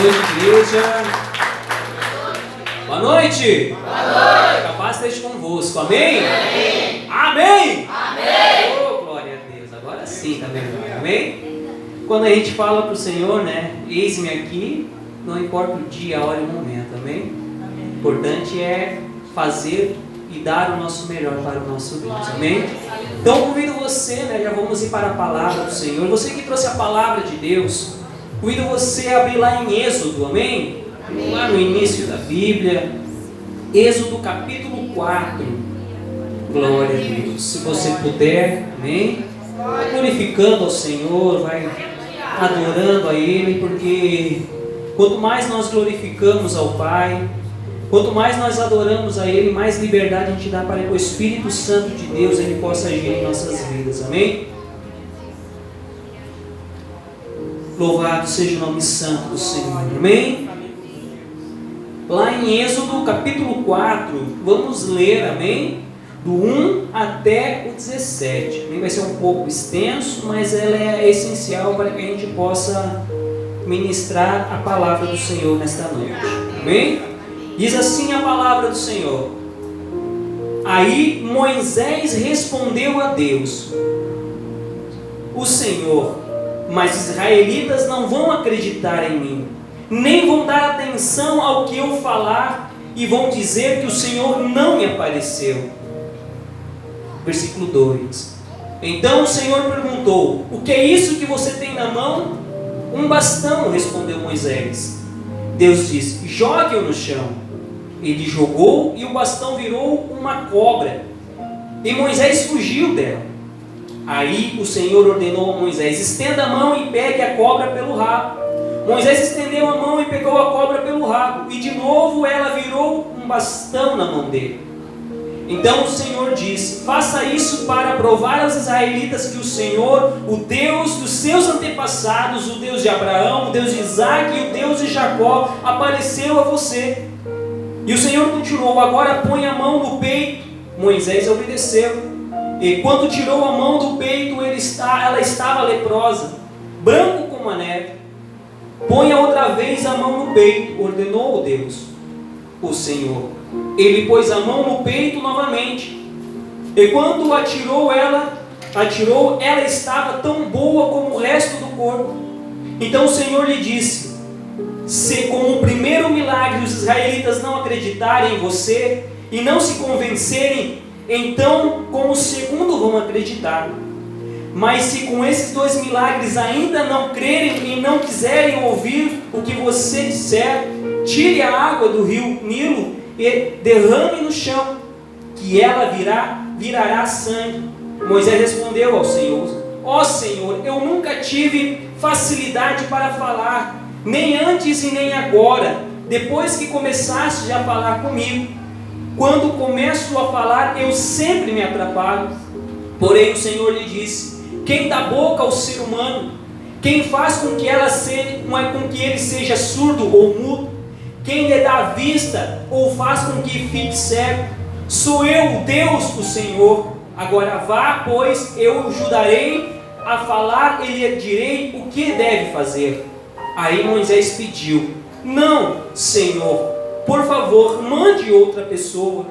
noite, igreja. Boa noite. A paz esteja convosco. Amém? Amém. Oh, glória a Deus. Agora sim, tá vendo? Amém? Quando a gente fala para o Senhor, né? Eis-me aqui, não importa o dia, a hora e o momento. Amém? O importante é fazer e dar o nosso melhor para o nosso Deus. Amém? Então convido você, né? Já vamos ir para a palavra do Senhor. Você que trouxe a palavra de Deus, convido você a abrir lá em Êxodo. Amém? Lá no início da Bíblia, Êxodo capítulo 4. Glória a Deus. Se você puder, amém? Vai glorificando ao Senhor, vai adorando a Ele, porque quanto mais nós glorificamos ao Pai, quanto mais nós adoramos a Ele, mais liberdade a gente dá para que o Espírito Santo de Deus Ele possa agir em nossas vidas. Amém? Louvado seja o nome santo do Senhor. Amém? Lá em Êxodo capítulo 4, vamos ler, amém? Do 1 até o 17. Vai ser um pouco extenso, mas ela é essencial para que a gente possa ministrar a palavra do Senhor nesta noite. Amém? Diz assim a palavra do Senhor. Aí Moisés respondeu a Deus: o Senhor, mas os israelitas não vão acreditar em mim, nem vão dar atenção ao que eu falar, e vão dizer que o Senhor não me apareceu. Versículo 2. Então o Senhor perguntou: o que é isso que você tem na mão? Um bastão, respondeu Moisés. Deus disse: jogue-o no chão. Ele jogou e o bastão virou uma cobra, e Moisés fugiu dela. Aí o Senhor ordenou a Moisés: estenda a mão e pegue a cobra pelo rabo. Moisés estendeu a mão e pegou a cobra pelo rabo, e de novo ela virou um bastão na mão dele. Então o Senhor disse: faça isso para provar aos israelitas que o Senhor, o Deus dos seus antepassados, o Deus de Abraão, o Deus de Isaac e o Deus de Jacó, apareceu a você. E o Senhor continuou: agora põe a mão no peito. Moisés obedeceu. E quando tirou a mão do peito, ela estava leprosa, branco como a neve. Ponha outra vez a mão no peito, ordenou Deus, o Senhor. Ele pôs a mão no peito novamente. E quando atirou, ela estava tão boa como o resto do corpo. Então o Senhor lhe disse: se com o primeiro milagre os israelitas não acreditarem em você e não se convencerem, então com o segundo vão acreditar. Mas se com esses 2 milagres ainda não crerem e não quiserem ouvir o que você disser, tire a água do rio Nilo e derrame no chão, que ela virará sangue. Moisés respondeu ao Senhor: ó Senhor, eu nunca tive facilidade para falar, nem antes e nem agora, depois que começaste a falar comigo. Quando começo a falar, eu sempre me atrapalho. Porém o Senhor lhe disse: quem dá boca ao ser humano? Quem faz com que ele seja surdo ou mudo? Quem lhe dá vista ou faz com que fique cego? Sou eu, o Deus, o Senhor. Agora vá, pois eu o ajudarei a falar e lhe direi o que deve fazer. Aí Moisés pediu: não, Senhor, por favor, mande outra pessoa.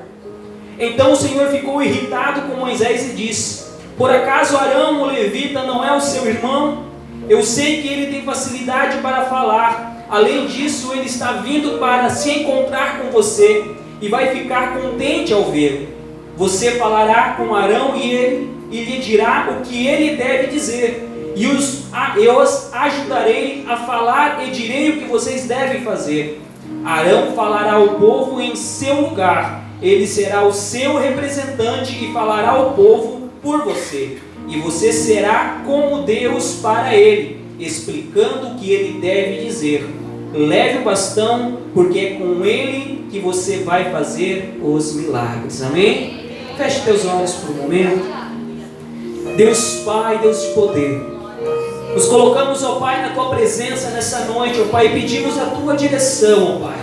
Então o Senhor ficou irritado com Moisés e disse: por acaso Arão, o levita, não é o seu irmão? Eu sei que ele tem facilidade para falar. Além disso, ele está vindo para se encontrar com você e vai ficar contente ao vê-lo. Você falará com Arão e lhe dirá o que ele deve dizer. E eu os ajudarei a falar e direi o que vocês devem fazer. Arão falará ao povo em seu lugar. Ele será o seu representante e falará ao povo por você. E você será como Deus para ele, explicando o que ele deve dizer. Leve o bastão, porque é com ele que você vai fazer os milagres. Amém? Feche teus olhos por um momento. Deus Pai, Deus de poder, nos colocamos, ó Pai, na Tua presença nessa noite, ó Pai, e pedimos a Tua direção, ó Pai.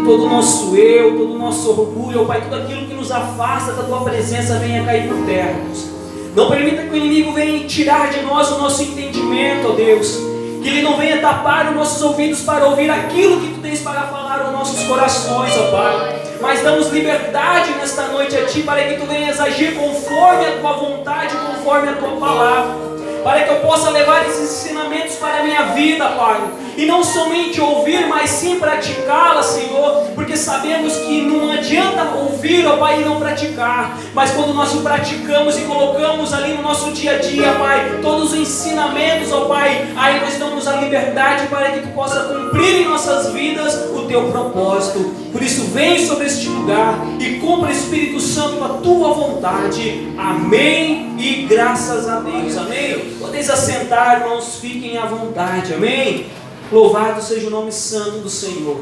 Todo o nosso eu, todo o nosso orgulho, ó Pai, tudo aquilo que nos afasta da Tua presença venha cair por terra, Deus. Não permita que o inimigo venha tirar de nós o nosso entendimento, ó Deus, Que Ele não venha tapar os nossos ouvidos para ouvir aquilo que Tu tens para falar aos nossos corações, ó Pai. Mas damos liberdade nesta noite a Ti, para que Tu venhas agir conforme a Tua vontade, conforme a Tua palavra. Para que eu possa levar esses ensinamentos para a minha vida, Pai. E não somente ouvir, mas sim praticá-la, Senhor. Porque sabemos que não adianta ouvir, ó Pai, e não praticar. Mas quando nós o praticamos e colocamos ali no nosso dia a dia, Pai, todos os ensinamentos, ó Pai, aí nós damos a liberdade para que Tu possa cumprir em nossas vidas o Teu propósito. Por isso, vem sobre este lugar e cumpra, Espírito Santo, a Tua vontade. Amém e graças a Deus. Amém. Podeis assentar, irmãos, fiquem à vontade. Amém. Louvado seja o nome santo do Senhor.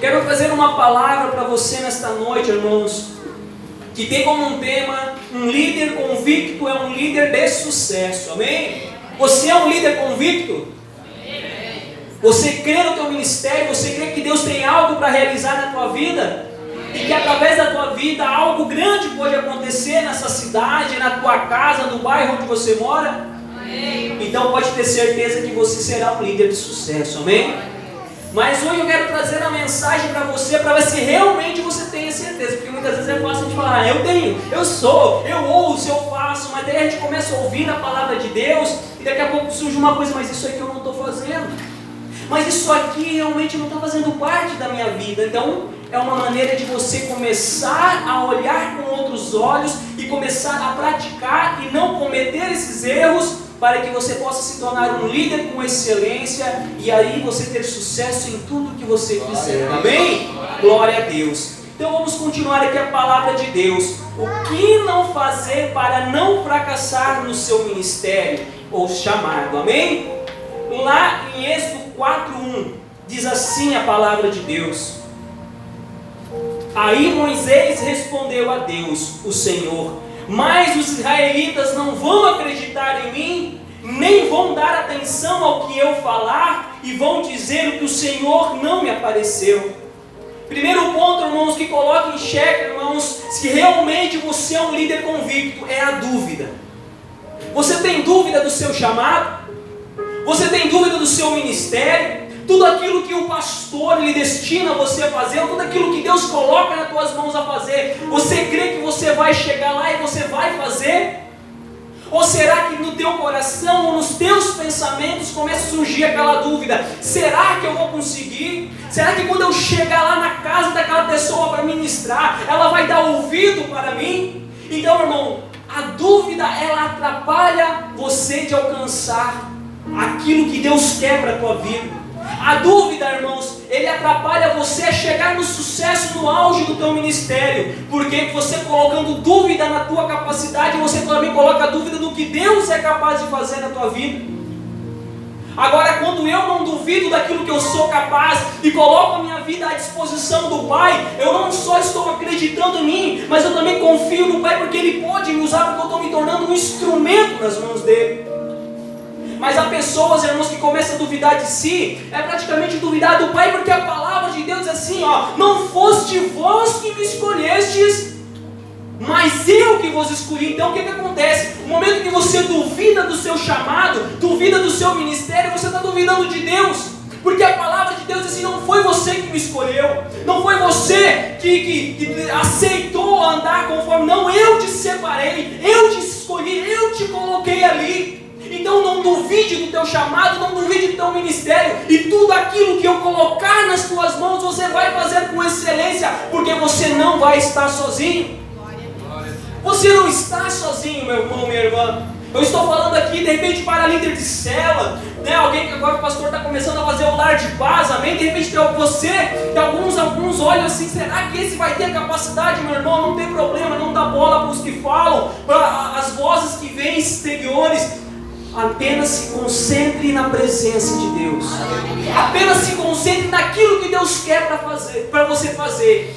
Quero trazer uma palavra para você nesta noite, irmãos, que tem como um tema: um líder convicto é um líder de sucesso. Amém? Você é um líder convicto? Você crê no teu ministério? Você crê que Deus tem algo para realizar na tua vida? E que através da tua vida algo grande pode acontecer nessa cidade, na tua casa, no bairro onde você mora? Então pode ter certeza que você será um líder de sucesso, amém? Mas hoje eu quero trazer a mensagem para você, para ver se realmente você tem certeza. Porque muitas vezes é fácil de falar: eu tenho, eu sou, eu ouço, eu faço. Mas daí a gente começa a ouvir a palavra de Deus e daqui a pouco surge uma coisa: mas isso aqui eu não estou fazendo. Mas isso aqui realmente não está fazendo parte da minha vida. Então é uma maneira de você começar a olhar com outros olhos e começar a praticar e não cometer esses erros, para que você possa se tornar um líder com excelência e aí você ter sucesso em tudo que você fizer. Amém? Glória a Deus. Então vamos continuar aqui a palavra de Deus. O que não fazer para não fracassar no seu ministério ou chamado? Amém? Lá em Êxodo 4:1 diz assim a palavra de Deus: aí Moisés respondeu a Deus, o Senhor: mas os israelitas não vão acreditar em mim, nem vão dar atenção ao que eu falar, e vão dizer que o Senhor não me apareceu. Primeiro ponto, irmãos, que coloca em xeque, irmãos, se realmente você é um líder convicto, é a dúvida. Você tem dúvida do seu chamado? Você tem dúvida do seu ministério? Tudo aquilo que o pastor lhe destina você a fazer, tudo aquilo que Deus coloca nas tuas mãos a fazer, você crê que você vai chegar lá e você vai fazer? Ou será que no teu coração ou nos teus pensamentos começa a surgir aquela dúvida: será que eu vou conseguir? Será que quando eu chegar lá na casa daquela pessoa para ministrar, ela vai dar ouvido para mim? Então, irmão, a dúvida, ela atrapalha você de alcançar aquilo que Deus quer para a tua vida. A dúvida, irmãos, ele atrapalha você a chegar no sucesso, no auge do teu ministério. Porque você colocando dúvida na tua capacidade, você também coloca dúvida no que Deus é capaz de fazer na tua vida. Agora, quando eu não duvido daquilo que eu sou capaz e coloco a minha vida à disposição do Pai, eu não só estou acreditando em mim, mas eu também confio no Pai, porque Ele pode me usar, porque eu estou me tornando um instrumento nas mãos dEle. Mas há pessoas, irmãos, que começam a duvidar de si, é praticamente duvidar do Pai, porque a palavra de Deus diz assim, ó: não foste vós que me escolhestes, mas eu que vos escolhi. Então o que acontece? No momento que você duvida do seu chamado, duvida do seu ministério, você está duvidando de Deus. Porque a palavra de Deus diz assim: não foi você que me escolheu, não foi você que aceitou andar conforme, não, eu te separei, eu te escolhi, eu te coloquei ali. Então não duvide do teu chamado, não duvide do teu ministério, e tudo aquilo que eu colocar nas tuas mãos, você vai fazer com excelência, porque você não vai estar sozinho. Você não está sozinho, meu irmão, minha irmã. Eu estou falando aqui, de repente, para líder de célula, né? Alguém que agora o pastor está começando a fazer o lar de paz, amém? De repente você, que alguns olham assim: será que esse vai ter capacidade, meu irmão? Não tem problema, não dá bola para os que falam, para as vozes que vêm exteriores. Apenas se concentre na presença de Deus. Apenas se concentre naquilo que Deus quer para você fazer.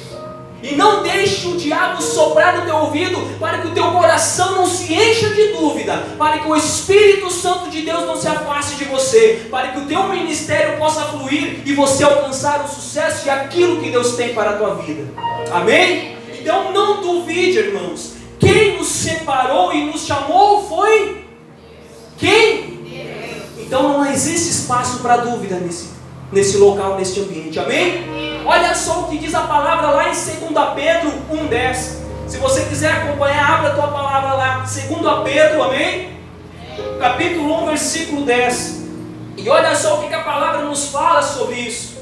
E não deixe o diabo soprar no teu ouvido, para que o teu coração não se encha de dúvida, para que o Espírito Santo de Deus não se afaste de você, para que o teu ministério possa fluir e você alcançar o sucesso e aquilo que Deus tem para a tua vida. Amém? Então não duvide, irmãos. Quem nos separou e nos chamou foi... quem? Então não existe espaço para dúvida nesse local, neste ambiente, amém? Olha só o que diz a palavra lá em 2 Pedro 1,10. Se você quiser acompanhar, abra a tua palavra lá, 2 Pedro, amém? Capítulo 1, versículo 10. E olha só o que a palavra nos fala sobre isso.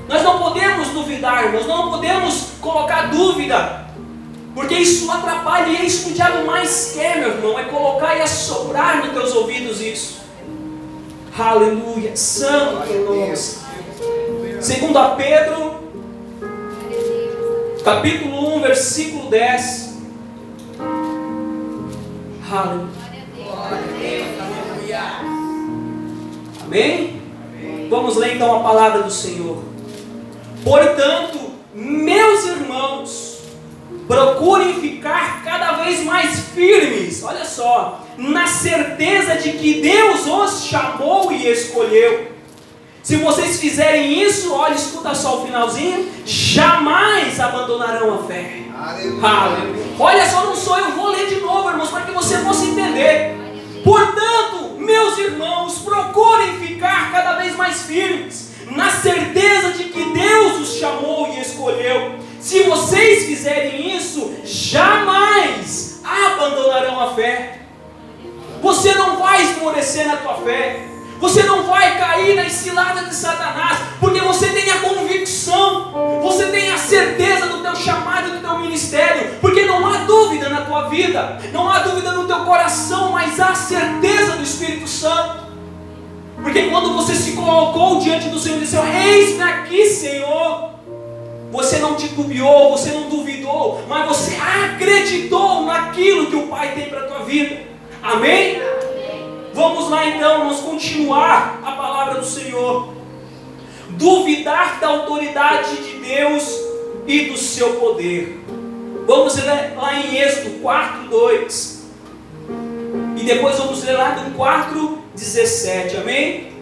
Nós não podemos duvidar, nós não podemos colocar dúvida, porque isso atrapalha, e é isso que o diabo mais quer, meu irmão, é colocar e assoprar nos teus ouvidos isso. Aleluia, santo que nós. 2 Pedro, capítulo 1, versículo 10. Aleluia. Amém? Vamos ler então a palavra do Senhor. Portanto, meus irmãos, procurem ficar cada vez mais firmes, olha só, na certeza de que Deus os chamou e escolheu. Se vocês fizerem isso, olha, escuta só o finalzinho, jamais abandonarão a fé. Aleluia. Olha só, não sou eu, vou ler de novo, irmãos, para que você possa entender. Portanto, meus irmãos, procurem ficar cada vez mais firmes, na certeza de que Deus os chamou e escolheu. Se vocês fizerem isso, jamais abandonarão a fé. Você não vai esmorecer na tua fé. Você não vai cair nas ciladas de Satanás, porque você tem a convicção, você tem a certeza do teu chamado e do teu ministério, porque não há dúvida na tua vida, não há dúvida no teu coração, mas há certeza do Espírito Santo. Porque quando você se colocou diante do Senhor e disse: eis-me aqui, Senhor, você não titubeou, você não duvidou, mas você acreditou naquilo que o Pai tem para a tua vida. Amém? Vamos lá então, vamos continuar a palavra do Senhor. Duvidar da autoridade de Deus e do seu poder. Vamos ler lá em Êxodo 4:2. E depois vamos ler lá do 4:17, amém?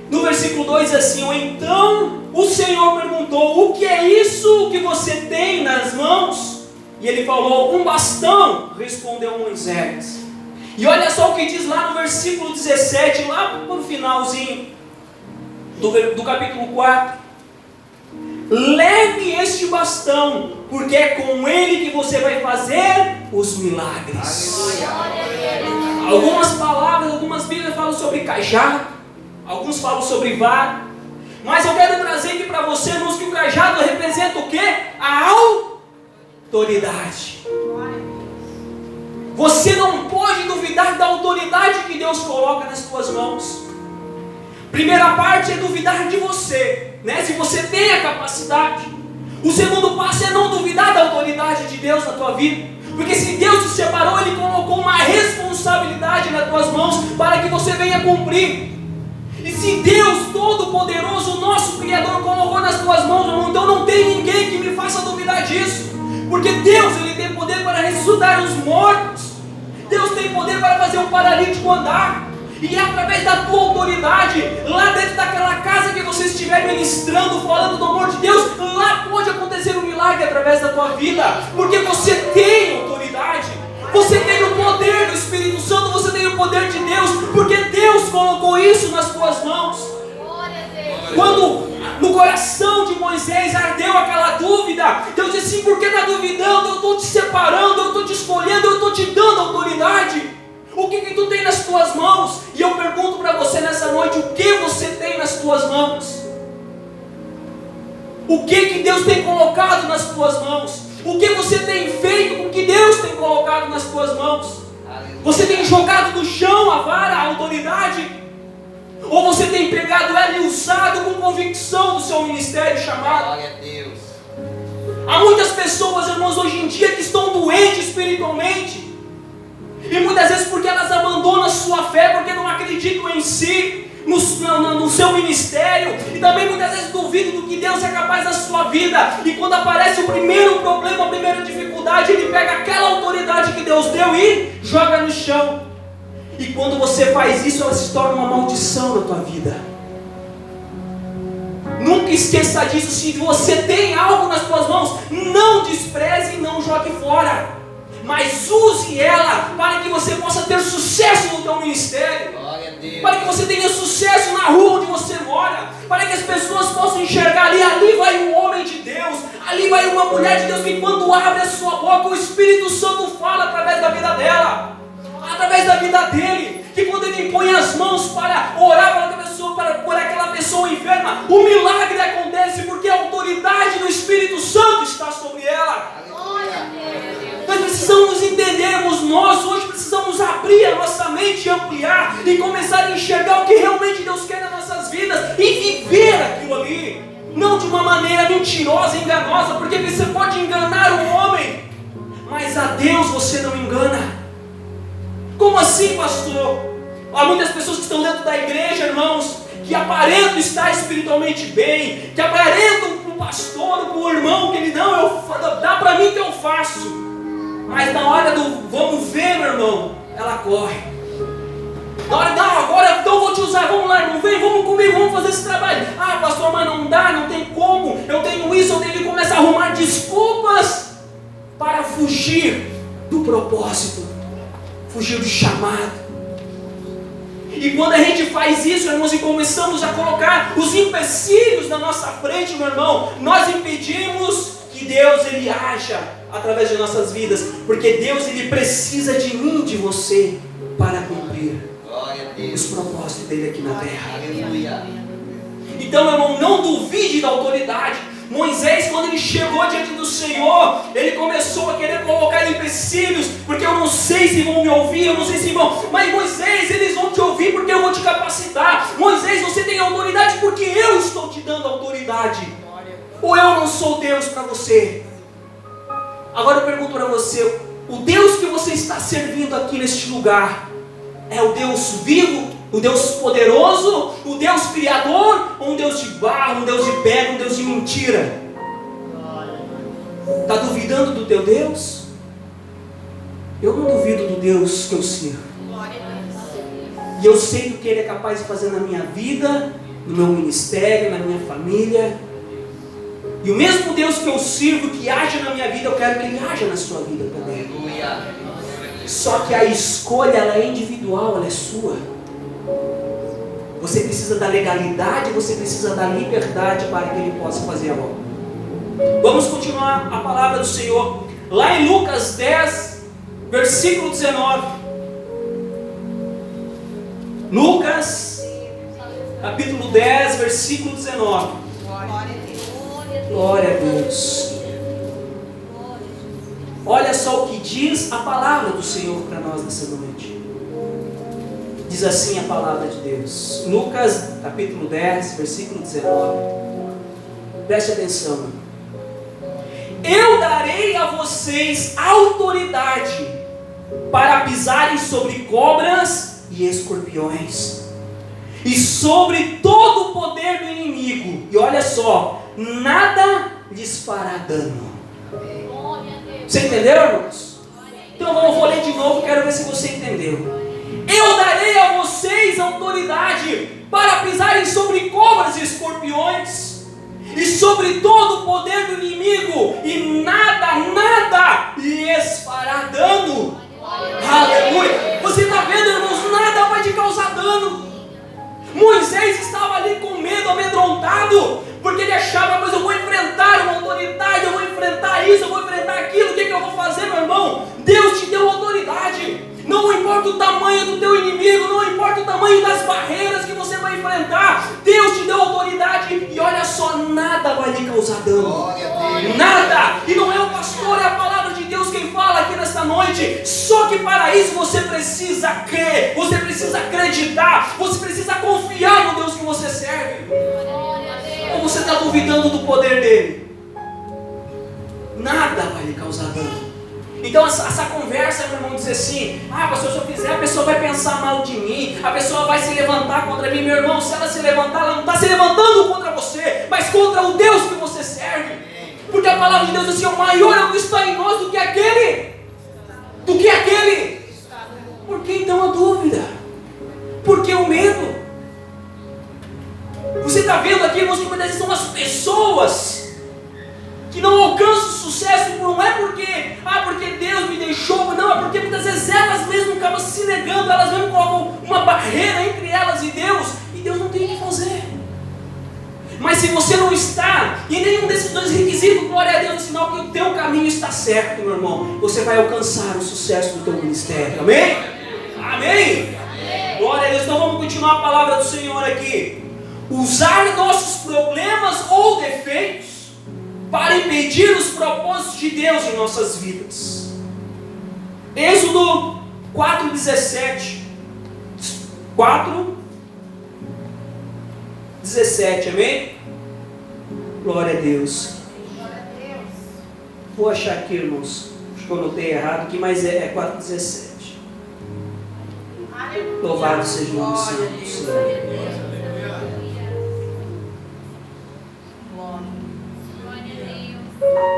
No versículo 2 assim: então o Senhor perguntou: o que é isso que você tem nas mãos? E ele falou: um bastão, respondeu Moisés. E olha só o que diz lá no versículo 17, lá no finalzinho do capítulo 4. Leve este bastão, porque é com ele que você vai fazer os milagres. Algumas palavras, algumas bíblias falam sobre cajado, alguns falam sobre vara. Mas eu quero trazer aqui para você, irmãos, que o cajado representa o quê? A autoridade. Você não pode duvidar da autoridade que Deus coloca nas tuas mãos. Primeira parte é duvidar de você, né? Se você tem a capacidade. O segundo passo é não duvidar da autoridade de Deus na tua vida. Porque se Deus te separou, Ele colocou uma responsabilidade nas tuas mãos para que você venha cumprir. E se Deus Todo-Poderoso, nosso Criador, colocou nas tuas mãos, irmão, então não tem ninguém que me faça duvidar disso. Porque Deus, Ele tem poder para ressuscitar os mortos. Deus tem poder para fazer um paralítico andar. E é através da tua autoridade, lá dentro daquela casa que você estiver ministrando, falando do amor de Deus, lá pode acontecer um milagre através da tua vida. Porque você tem autoridade. Você tem o poder do Espírito Santo, você tem o poder de Deus. Porque Deus colocou isso nas tuas mãos. Quando no coração de Moisés ardeu aquela dúvida, Deus disse assim: por que está duvidando? Eu estou te separando, eu estou te escolhendo, eu estou te dando autoridade. O que tu tem nas tuas mãos? E eu pergunto para você nessa noite: o que você tem nas tuas mãos? O que Deus tem colocado nas tuas mãos? O que você tem feito com o que Deus tem colocado nas tuas mãos? Você tem jogado no chão a vara, a autoridade? Ou você tem pegado ela e usado com convicção do seu ministério chamado? Glória a Deus. Há muitas pessoas, irmãos, hoje em dia que estão doentes espiritualmente. E muitas vezes porque elas abandonam a sua fé, porque não acreditam em si, no seu ministério. E também muitas vezes duvidam do que Deus é capaz na sua vida. E quando aparece o primeiro problema, a primeira dificuldade, ele pega aquela autoridade que Deus deu e joga no chão. E quando você faz isso, ela se torna uma maldição na tua vida. Nunca esqueça disso. Se você tem algo nas tuas mãos, não despreze e não jogue fora, mas use ela para que você possa ter sucesso no teu ministério. Glória a para que você tenha sucesso na rua onde você mora, para que as pessoas possam enxergar ali vai um homem de Deus, ali vai uma mulher de Deus, que quando abre a sua boca, o Espírito Santo fala através da vida dela, através da vida dele, que quando ele impõe as mãos para orar por aquela pessoa enferma, o milagre acontece, porque a autoridade do Espírito Santo está sobre ela. Nós precisamos entendermos, nós hoje precisamos abrir a nossa mente, ampliar e começar a enxergar o que realmente Deus quer nas nossas vidas e viver aquilo ali, não de uma maneira mentirosa, enganosa, porque você pode enganar um homem, mas a Deus você não engana. Como assim, pastor? Há muitas pessoas que estão dentro da igreja, irmãos, que aparentam estar espiritualmente bem, que aparentam para o pastor, para o irmão, que ele não, dá para mim que eu faço. Mas na hora do vamos ver, meu irmão, ela corre. Na hora, não, agora então eu vou te usar, vamos lá, irmão, vem, vamos comigo, vamos fazer esse trabalho. Ah, pastor, mas não dá, não tem como, eu tenho isso, eu tenho que começar a arrumar desculpas para fugir do propósito, fugir do chamado. E quando a gente faz isso, irmãos, e começamos a colocar os empecilhos na nossa frente, meu irmão, nós impedimos que Deus ele haja através de nossas vidas, porque Deus ele precisa de mim, de você, para cumprir os propósitos dele aqui na terra. Então, meu irmão, não duvide da autoridade. Moisés, quando ele chegou diante do Senhor, ele começou a querer colocar empecilhos, porque eu não sei se vão me ouvir, eu não sei se vão, mas Moisés, eles vão te ouvir porque eu vou te capacitar. Moisés, você tem autoridade porque eu estou te dando autoridade, ou eu não sou Deus para você? Agora eu pergunto para você, o Deus que você está servindo aqui neste lugar, é o Deus vivo, o Deus poderoso, o Deus criador, ou um Deus de barro, um Deus de pedra, um Deus de mentira? Está duvidando do teu Deus? Eu não duvido do Deus que eu sirvo. E eu sei do que Ele é capaz de fazer na minha vida, no meu ministério, na minha família. E o mesmo Deus que eu sirvo, que age na minha vida, eu quero que Ele haja na sua vida também. Só que a escolha, ela é individual, ela é sua. Você precisa da legalidade, você precisa da liberdade para que Ele possa fazer a obra. Vamos continuar a palavra do Senhor. Lá em Lucas 10, versículo 19. Lucas, capítulo 10, versículo 19. Glória a Deus. Olha só o que diz a palavra do Senhor para nós nessa noite. Diz assim a palavra de Deus. Lucas, capítulo 10, versículo 19. Preste atenção. Eu darei a vocês autoridade para pisarem sobre cobras e escorpiões, e sobre todo o poder do inimigo. E olha só, nada lhes fará dano. Você entendeu, irmãos? Então eu vou ler de novo, quero ver se você entendeu. Eu darei a vocês autoridade para pisarem sobre cobras e escorpiões, e sobre todo o poder do inimigo, e nada lhes fará dano. Aleluia! Você está vendo, irmãos? Nada vai te causar dano. Moisés estava ali com medo, amedrontado, porque ele achava, mas eu vou enfrentar uma autoridade, eu vou enfrentar isso, eu vou enfrentar aquilo, o que eu vou fazer, meu irmão? Deus te deu autoridade. Não importa o tamanho do teu inimigo, não importa o tamanho das barreiras que você vai enfrentar, Deus te deu autoridade, e olha só, nada vai lhe causar dano. Nada! E não é o pastor, é a palavra de Deus quem fala aqui nesta noite. Só que para isso você precisa crer, você precisa acreditar, você precisa confiar no Deus que você serve. Ou você está duvidando do poder dele? Nada vai lhe causar dano. Então essa conversa, meu irmão, dizer assim: ah, pastor, se eu fizer, a pessoa vai pensar mal de mim, a pessoa vai se levantar contra mim. Meu irmão, se ela se levantar, ela não está se levantando contra você, mas contra o Deus que você serve. Porque a palavra de Deus diz assim: o maior é o que está em nós do que aquele. Por que então a dúvida? Por que o medo? Você está vendo aqui, irmãos, que muitas vezes são as pessoas que não alcançam o sucesso não é porque Deus me deixou, não, é porque muitas vezes elas mesmas acabam se negando, elas mesmas colocam uma barreira entre elas e Deus não tem o que fazer. Mas se você não está em nenhum desses dois requisitos, glória a Deus, é sinal que o teu caminho está certo, meu irmão. Você vai alcançar o sucesso do teu ministério, amém? Amém? Glória a Deus. Então vamos continuar a palavra do Senhor aqui. Usar nossos problemas ou defeitos para impedir os propósitos de Deus em nossas vidas. Êxodo 4:17. 4:17, amém? Glória a Deus. Vou achar aqui, irmãos. Acho que eu anotei errado aqui, mas é 4:17. Louvado seja o nome do Senhor.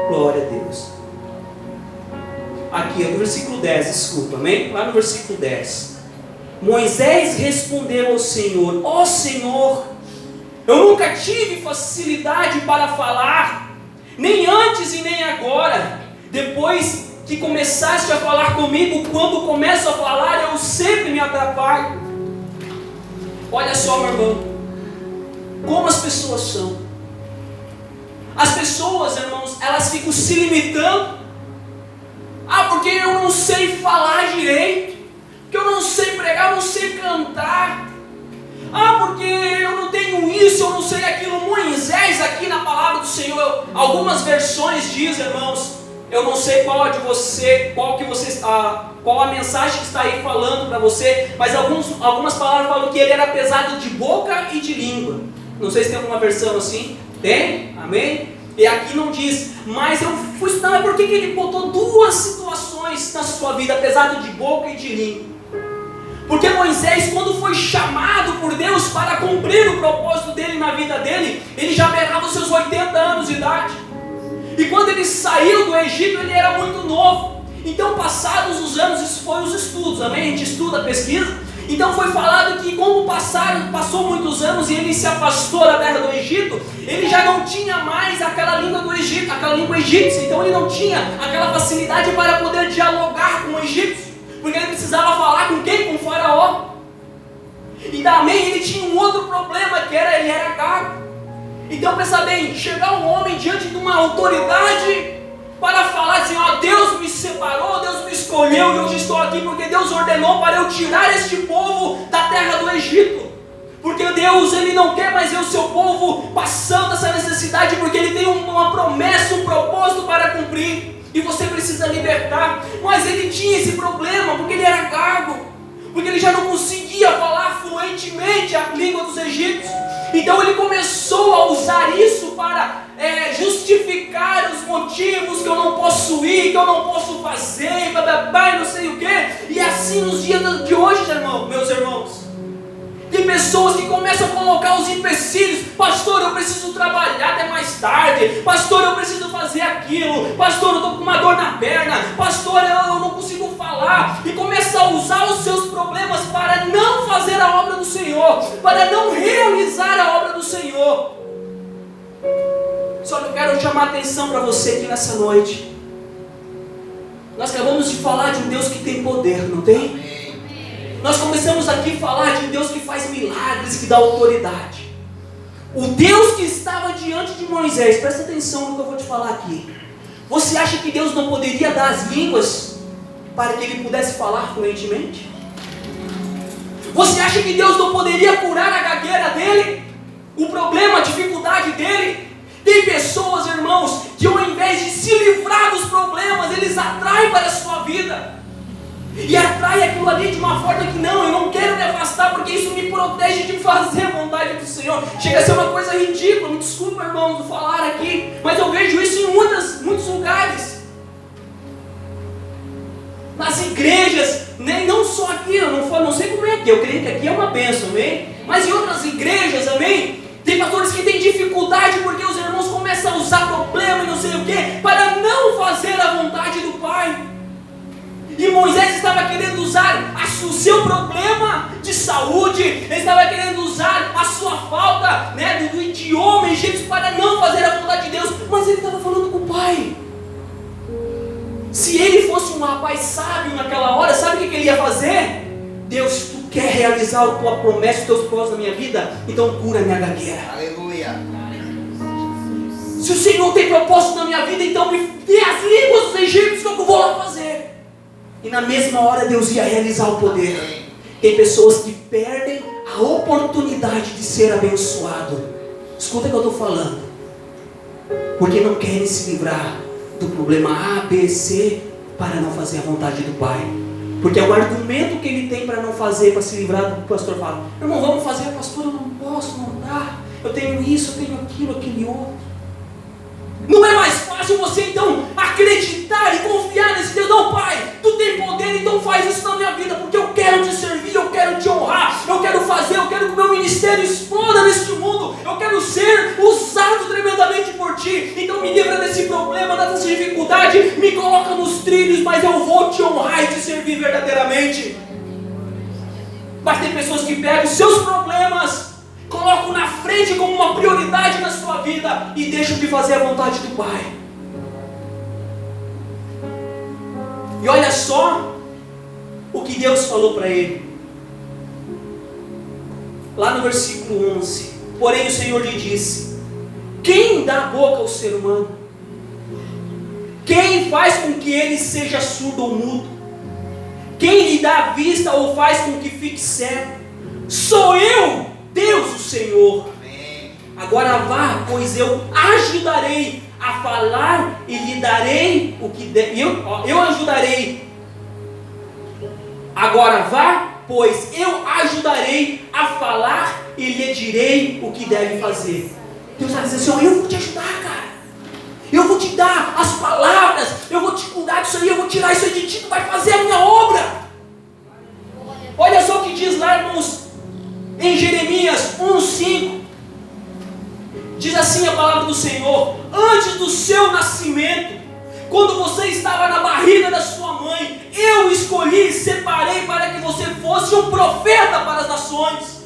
Glória a Deus. Aqui, no versículo 10, desculpa, amém? Lá no versículo 10. Moisés respondeu ao Senhor: ó Senhor, eu nunca tive facilidade para falar, nem antes e nem agora. Depois que começaste a falar comigo, quando começo a falar, eu sempre me atrapalho. Olha só, meu irmão, como as pessoas são. As pessoas, irmãos, elas ficam se limitando. Porque eu não sei falar direito, porque eu não sei pregar, eu não sei cantar. Porque eu não tenho isso, eu não sei aquilo. Moisés, aqui na palavra do Senhor, algumas versões diz, irmãos, eu não sei qual a mensagem que está aí falando para você, mas algumas palavras falam que ele era pesado de boca e de língua. Não sei se tem alguma versão assim. Tem? Amém? E aqui não diz, mas eu fui estudar por que ele botou duas situações na sua vida, pesado de boca e de língua. Porque Moisés, quando foi chamado por Deus para cumprir o propósito dele na vida dele, ele já beirava os seus 80 anos de idade. E quando ele saiu do Egito, ele era muito novo. Então, passados os anos, isso foi os estudos, amém? A gente estuda, pesquisa. Então foi falado que como passou muitos anos e ele se afastou da terra do Egito, ele já não tinha mais aquela língua do Egito, aquela língua egípcia. Então ele não tinha aquela facilidade para poder dialogar com o egípcio, porque ele precisava falar com quem? Com o faraó. E também ele tinha um outro problema, que ele era gago. Então pensa bem, chegar um homem diante de uma autoridade para falar assim, Deus me separou, Deus me escolheu e hoje estou aqui porque Deus ordenou para eu tirar este povo da terra do Egito. Porque Deus, Ele não quer mais ver o seu povo passando essa necessidade, porque Ele tem uma promessa, um propósito para cumprir. E você precisa libertar. Mas ele tinha esse problema, porque ele era gago, porque ele já não conseguia falar fluentemente a língua dos egípcios. Então ele começou a usar isso para justificar os motivos que eu não posso ir, que eu não posso fazer, não sei o que. E assim nos dias de hoje, meus irmãos, tem pessoas que começam a colocar os empecilhos. Pastor, eu preciso trabalhar até mais tarde. Pastor, eu preciso fazer aquilo. Pastor, eu estou com uma dor na perna. Pastor, eu não consigo falar. E começa a usar os seus problemas para não fazer a obra do Senhor, para não realizar a obra do Senhor. Só que eu quero chamar a atenção para você aqui nessa noite. Nós acabamos de falar de um Deus que tem poder, não tem? Nós começamos aqui a falar de um Deus que faz milagres, que dá autoridade. O Deus que estava diante de Moisés, presta atenção no que eu vou te falar aqui. Você acha que Deus não poderia dar as línguas para que ele pudesse falar fluentemente? Você acha que Deus não poderia curar a gagueira dele? O problema, a dificuldade dele? Tem pessoas, irmãos, que ao invés de se livrar dos problemas, eles atraem para a sua vida. E atrai aquilo ali de uma forma que não, eu não quero me afastar porque isso me protege de fazer a vontade do Senhor. Chega a ser uma coisa ridícula, me desculpa, irmãos, de falar aqui, mas eu vejo isso em muitos lugares. Nas igrejas, não só aqui, eu não sei como é aqui, eu creio que aqui é uma bênção, amém? Mas em outras igrejas, amém? Tem pastores que têm dificuldade porque os irmãos começam a usar problema e não sei o que, para não fazer a vontade do Pai. E Moisés estava querendo usar o seu problema de saúde, ele estava querendo usar a sua falta, do idioma egípcio para não fazer a vontade de Deus, mas ele estava falando com o Pai. ele fosse um rapaz sábio naquela hora, sabe o que ele ia fazer? Deus, tu quer realizar a tua promessa, os teus propósitos na minha vida? Então cura a minha gagueira. Aleluia. Se o Senhor tem propósito na minha vida, então me dê as línguas dos egípcios que eu vou lá fazer. E na mesma hora Deus ia realizar o poder. Tem pessoas que perdem a oportunidade de ser abençoado. Escuta o que eu estou falando. Porque não querem se livrar do problema A, B, C, para não fazer a vontade do Pai. Porque é o argumento que ele tem para não fazer, para se livrar do pastor fala: irmão, vamos fazer, pastor, eu não posso, não dá. Eu tenho isso, eu tenho aquilo, aquele outro. Não é mais fácil você então acreditar e confiar nesse Deus? Não, Pai, tu tem poder, então faz isso na minha vida, porque eu quero te servir, eu quero te honrar, eu quero fazer, eu quero que o meu ministério exploda neste mundo, eu quero ser usado tremendamente por ti. Então me livra desse problema, dessa dificuldade, me coloca nos trilhos, mas eu vou te honrar e te servir verdadeiramente. Mas tem pessoas que pegam os seus problemas, colocam na frente como uma prioridade na sua vida e deixam de fazer a vontade do Pai. E olha só o que Deus falou para ele. Lá no versículo 11: porém o Senhor lhe disse: quem dá a boca ao ser humano? Quem faz com que ele seja surdo ou mudo? Quem lhe dá a vista ou faz com que fique cego? Sou eu, Deus, o Senhor. Amém. Agora vá, pois eu ajudarei a falar e lhe darei o que eu ajudarei. Agora vá, pois eu ajudarei a falar e lhe direi o que deve fazer. Deus vai dizer assim: eu vou te ajudar, cara. Eu vou te dar as palavras, eu vou te cuidar disso aí, eu vou tirar isso aí de ti, tu vai fazer a minha obra. Olha só o que diz lá, irmãos, em Jeremias 1:5, diz assim a palavra do Senhor: antes do seu nascimento, quando você estava na barriga da sua mãe, eu escolhi e separei para que você fosse um profeta para as nações.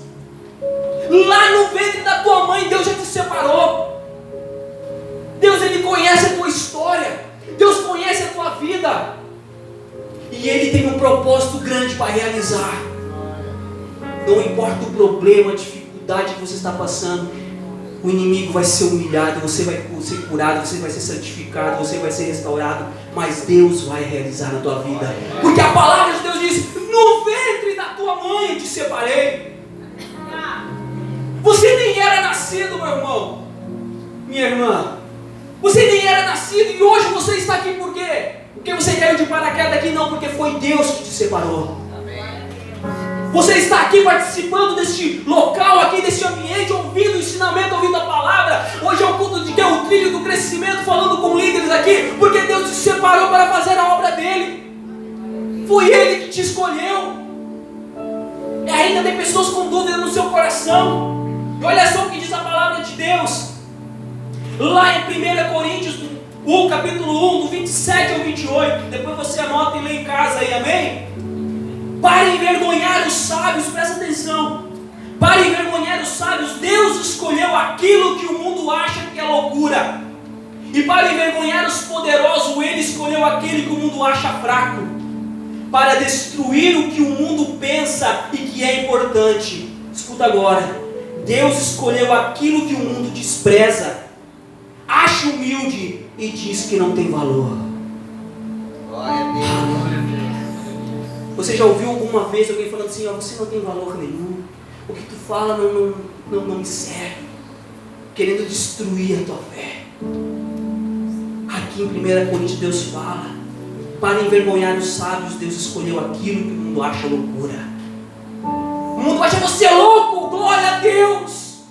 Lá no ventre da tua mãe, Deus já te separou. Deus, Ele conhece a tua história, Deus conhece a tua vida, e Ele tem um propósito grande para realizar. Não importa o problema, a dificuldade que você está passando, o inimigo vai ser humilhado, você vai ser curado, você vai ser santificado, você vai ser restaurado, mas Deus vai realizar na tua vida, porque a palavra de Deus diz: no ventre da tua mãe eu te separei. Você nem era nascido, meu irmão, minha irmã, você nem era nascido, e hoje você está aqui por quê? Porque você caiu de paraquedas aqui? Não, porque foi Deus que te separou. Você está aqui participando deste local aqui, desse ambiente, ouvindo o ensinamento, ouvindo a palavra. Hoje é o culto de que é o trilho do crescimento, falando com líderes aqui, porque Deus te separou para fazer a obra dele. Foi Ele que te escolheu. E ainda tem pessoas com dúvida no seu coração. E olha só o que diz a palavra de Deus. Lá em 1 Coríntios, capítulo 1, do 27 ao 28. Depois você anota e lê em casa aí, amém? Para envergonhar os sábios, presta atenção. Para envergonhar os sábios, Deus escolheu aquilo que o mundo acha que é loucura. E para envergonhar os poderosos, Ele escolheu aquele que o mundo acha fraco. Para destruir o que o mundo pensa e que é importante. Escuta agora. Deus escolheu aquilo que o mundo despreza, acha humilde e diz que não tem valor. Glória a Deus. Você já ouviu alguma vez alguém falando assim: você não tem valor nenhum, o que tu fala não me serve, querendo destruir a tua fé? Aqui em 1 Coríntios Deus fala: para envergonhar os sábios, Deus escolheu aquilo que o mundo acha loucura. O mundo acha você louco, glória a Deus.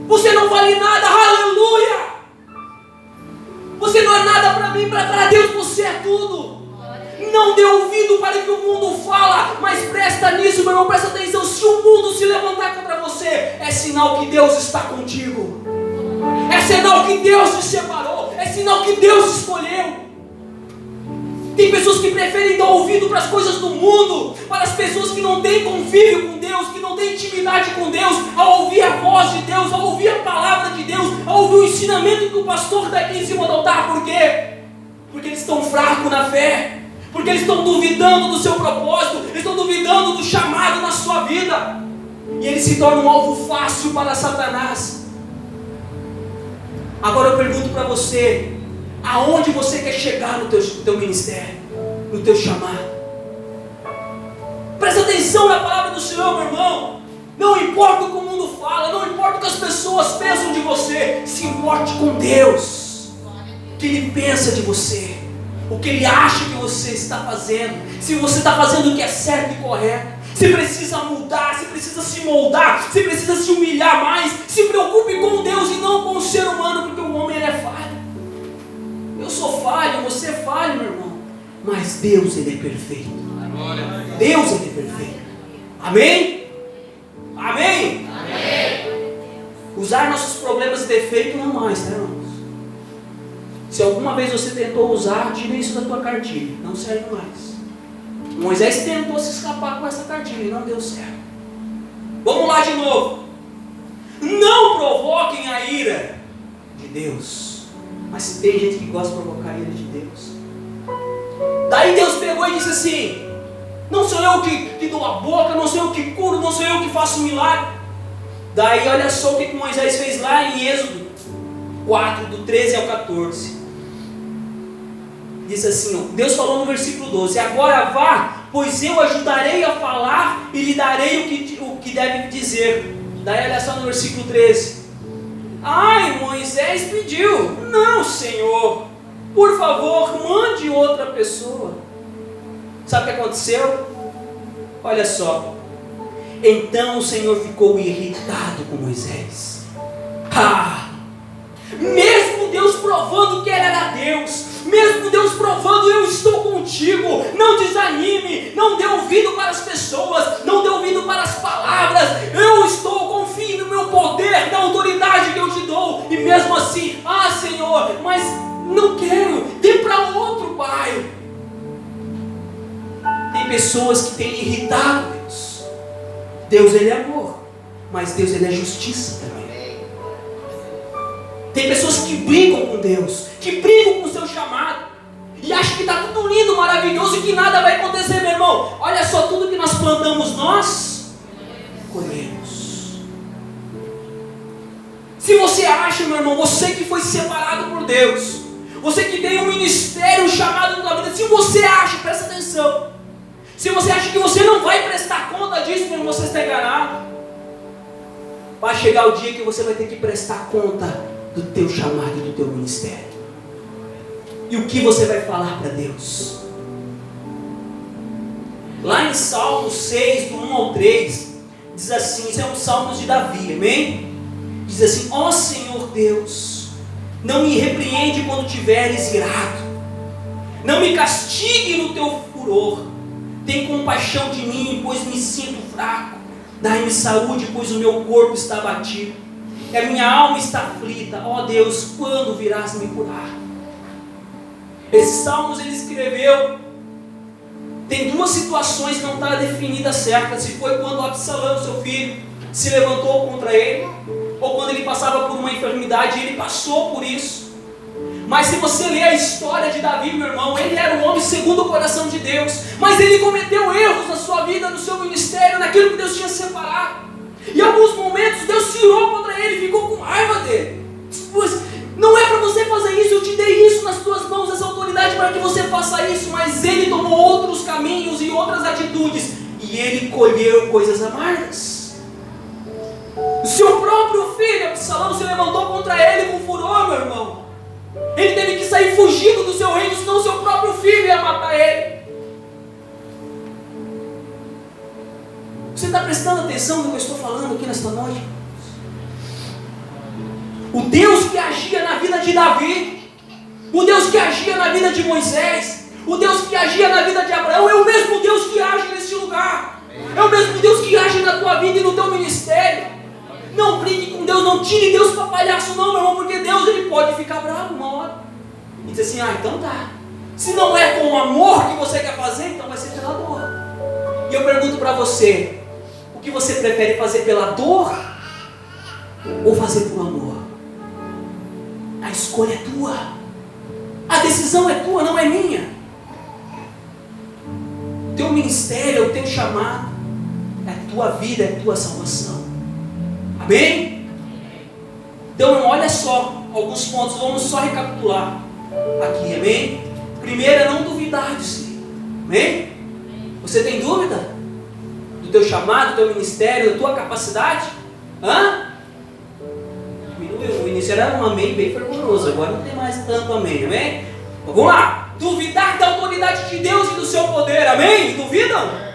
Você não vale nada, aleluia. Você não é nada para mim, para Deus você é tudo. Não dê ouvido para o que o mundo fala, mas presta nisso, meu irmão, presta atenção. Se o mundo se levantar contra você, é sinal que Deus está contigo. É sinal que Deus te separou. É sinal que Deus te escolheu. Tem pessoas que preferem dar ouvido para as coisas do mundo, para as pessoas que não têm convívio com Deus, que não têm intimidade com Deus, a ouvir a voz de Deus, a ouvir a palavra de Deus, a ouvir o ensinamento que o pastor dá aqui em cima do altar. Por quê? Porque eles estão fracos na fé. Porque eles estão duvidando do seu propósito. Eles estão duvidando do chamado na sua vida. E eles se tornam um alvo fácil para Satanás. Agora eu pergunto para você: aonde você quer chegar no teu ministério? No teu chamado? Presta atenção na palavra do Senhor, meu irmão. Não importa o que o mundo fala, não importa o que as pessoas pensam de você, se importe com Deus. O que Ele pensa de você, o que Ele acha que você está fazendo, se você está fazendo o que é certo e correto, se precisa mudar, se precisa se moldar, se precisa se humilhar mais. Se preocupe com Deus e não com o ser humano, porque o homem ele é falho. Eu sou falho, você é falho, meu irmão, mas Deus ele é perfeito. Deus ele é perfeito. Amém? Amém? Amém. Usar nossos problemas e defeitos não mais, né, irmãos? Se alguma vez você tentou usar, tira isso da tua cartilha, não serve mais. Moisés tentou se escapar com essa cartilha e não deu certo. Vamos lá de novo. Não provoquem a ira de Deus. Mas tem gente que gosta de provocar a ira de Deus. Daí Deus pegou e disse assim: não sou eu que dou a boca, não sou eu que curo, não sou eu que faço milagre. Daí olha só o que Moisés fez lá em Êxodo 4, do 13 ao 14. Diz assim, ó, Deus falou no versículo 12: agora vá, pois eu ajudarei a falar e lhe darei o que deve dizer. Daí olha só no versículo 13: ai, Moisés pediu: não, Senhor, por favor, mande outra pessoa. Sabe o que aconteceu? Olha só. Então o Senhor ficou irritado com Moisés. Mesmo Deus provando que ele era Deus, mesmo Deus provando: eu estou contigo, não desanime, não dê ouvido para as pessoas, não dê ouvido para as palavras, eu confio no meu poder, na autoridade que eu te dou. E mesmo assim: Senhor, mas não quero, dê para outro, Pai. Tem pessoas que têm irritado Deus. Deus ele é amor, mas Deus ele é justiça também. Tem pessoas que brigam com Deus, que brigam com o seu chamado, e acham que está tudo lindo, maravilhoso, e que nada vai acontecer, meu irmão. Olha só, tudo que nós plantamos, nós colhemos. Se você acha, meu irmão, você que foi separado por Deus, você que tem um ministério, um chamado na tua vida, se você acha, presta atenção, se você acha que você não vai prestar conta disso, meu irmão, você está enganado. Vai chegar o dia que você vai ter que prestar conta do teu chamado e do teu ministério. E o que você vai falar para Deus? Lá em Salmos 6, do 1 ao 3, diz assim, isso é um Salmos de Davi, amém? Diz assim: ó Senhor Deus, não me repreende quando tiveres irado, não me castigue no teu furor, tem compaixão de mim, pois me sinto fraco, dai-me saúde, pois o meu corpo está abatido, e a minha alma está aflita. Ó Deus, quando virás me curar? Esses salmos ele escreveu. Tem duas situações que não está definida certa: se foi quando Absalão, seu filho, se levantou contra ele, ou quando ele passava por uma enfermidade, e ele passou por isso. Mas se você ler a história de Davi, meu irmão, ele era um homem segundo o coração de Deus, mas ele cometeu erros na sua vida, no seu ministério, naquilo que Deus tinha separado. E em alguns momentos Deus se irou contra ele, ficou com raiva dele. Pois não é para você fazer isso, eu te dei isso nas tuas mãos, essa autoridade para que você faça isso. Mas ele tomou outros caminhos e outras atitudes, e ele colheu coisas amargas. O seu próprio filho Absalão se levantou contra ele com furor, meu irmão. Ele teve que sair fugindo do seu reino, senão o seu próprio filho ia matar ele. Você está prestando atenção no que eu estou falando aqui nesta noite? O Deus que agia na vida de Davi, o Deus que agia na vida de Moisés, o Deus que agia na vida de Abraão, é o mesmo Deus que age neste lugar. É o mesmo Deus que age na tua vida e no teu ministério. Não brinque com Deus, não tire Deus para palhaço não, meu irmão, porque Deus ele pode ficar bravo uma hora e dizer assim: então tá, se não é com amor que você quer fazer, então vai ser pela dor. E eu pergunto para você: o que você prefere, fazer pela dor ou fazer por amor? A escolha é tua. A decisão é tua, não é minha. Teu ministério, o teu chamado, é a tua vida, é a tua salvação. Amém? Então olha só alguns pontos, vamos só recapitular aqui, amém? Primeiro é não duvidar de si, amém? Você tem dúvida do teu chamado, do teu ministério, da tua capacidade? Diminuiu, o início era um amém bem fervoroso, agora não tem mais tanto amém, amém? Vamos lá, duvidar da autoridade de Deus e do seu poder, amém? Duvidam?